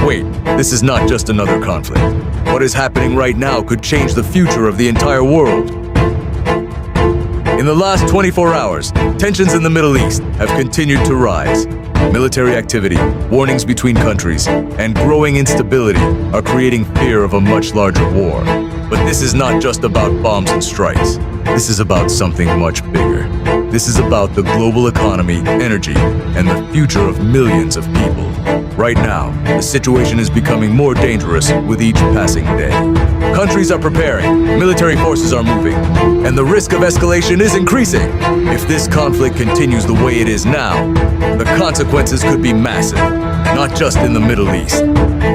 Wait, this is not just another conflict. What is happening right now could change the future of the entire world. In the last 24 hours, tensions in the Middle East have continued to rise. Military activity, warnings between countries, and growing instability are creating fear of a much larger war. But this is not just about bombs and strikes. This is about something much bigger. This is about the global economy, energy, and the future of millions of people. Right now, the situation is becoming more dangerous with each passing day. Countries are preparing, military forces are moving, and the risk of escalation is increasing. If this conflict continues the way it is now, the consequences could be massive, not just in the Middle East,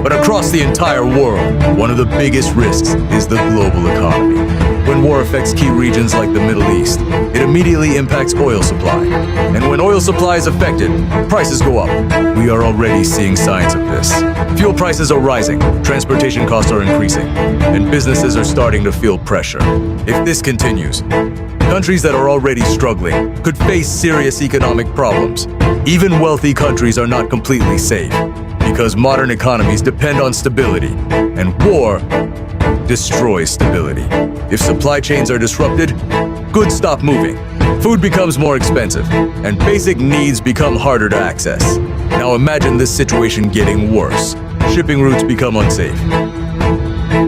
but across the entire world. One of the biggest risks is the global economy. When war affects key regions like the Middle East, it immediately impacts oil supply. And when oil supply is affected, prices go up. We are already seeing signs of this. Fuel prices are rising, transportation costs are increasing, and businesses are starting to feel pressure. If this continues, countries that are already struggling could face serious economic problems. Even wealthy countries are not completely safe, because modern economies depend on stability, and war destroys stability. If supply chains are disrupted, goods stop moving, food becomes more expensive, and basic needs become harder to access. Now imagine this situation getting worse. Shipping routes become unsafe.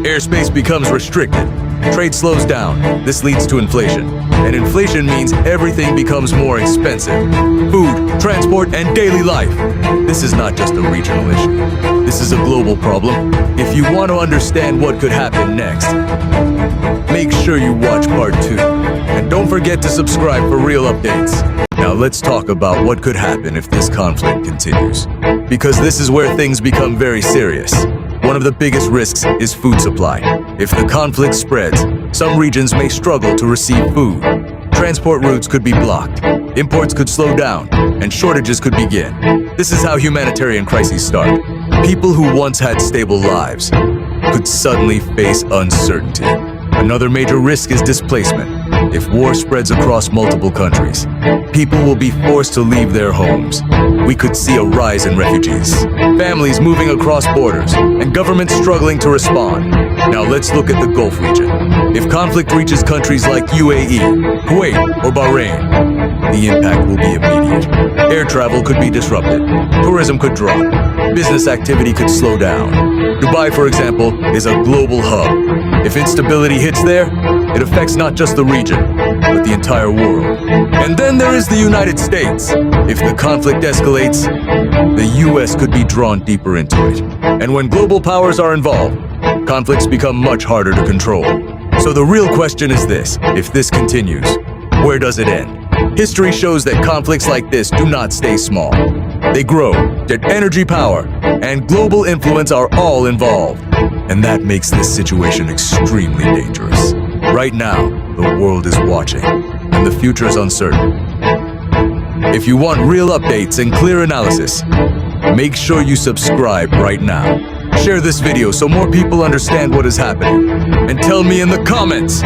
Airspace becomes restricted. Trade slows down. This leads to inflation. And inflation means everything becomes more expensive. Food, transport, and daily life. This is not just a regional issue. This is a global problem. If you want to understand what could happen next, make sure you watch part 2. And don't forget to subscribe for real updates. Now let's talk about what could happen if this conflict continues. Because this is where things become very serious. One of the biggest risks is food supply. If the conflict spreads, some regions may struggle to receive food. Transport routes could be blocked, imports could slow down, and shortages could begin. This is how humanitarian crises start. People who once had stable lives could suddenly face uncertainty. Another major risk is displacement. If war spreads across multiple countries, people will be forced to leave their homes. We could see a rise in refugees, families moving across borders, and governments struggling to respond. Now let's look at the Gulf region. If conflict reaches countries like UAE, Kuwait, or Bahrain, the impact will be immediate. Air travel could be disrupted, tourism could drop, business activity could slow down. Dubai, for example, is a global hub. If instability hits there, it affects not just the region, but the entire world. And then there is the United States. If the conflict escalates, the US could be drawn deeper into it. And when global powers are involved, conflicts become much harder to control. So the real question is this: if this continues, where does it end? History shows that conflicts like this do not stay small. They grow, that energy, power, and global influence are all involved. And that makes this situation extremely dangerous. Right now, the world is watching, and the future is uncertain. If you want real updates and clear analysis, make sure you subscribe right now. Share this video so more people understand what is happening. And tell me in the comments,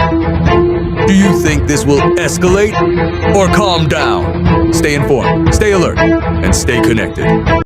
do you think this will escalate or calm down? Stay informed, stay alert, and stay connected.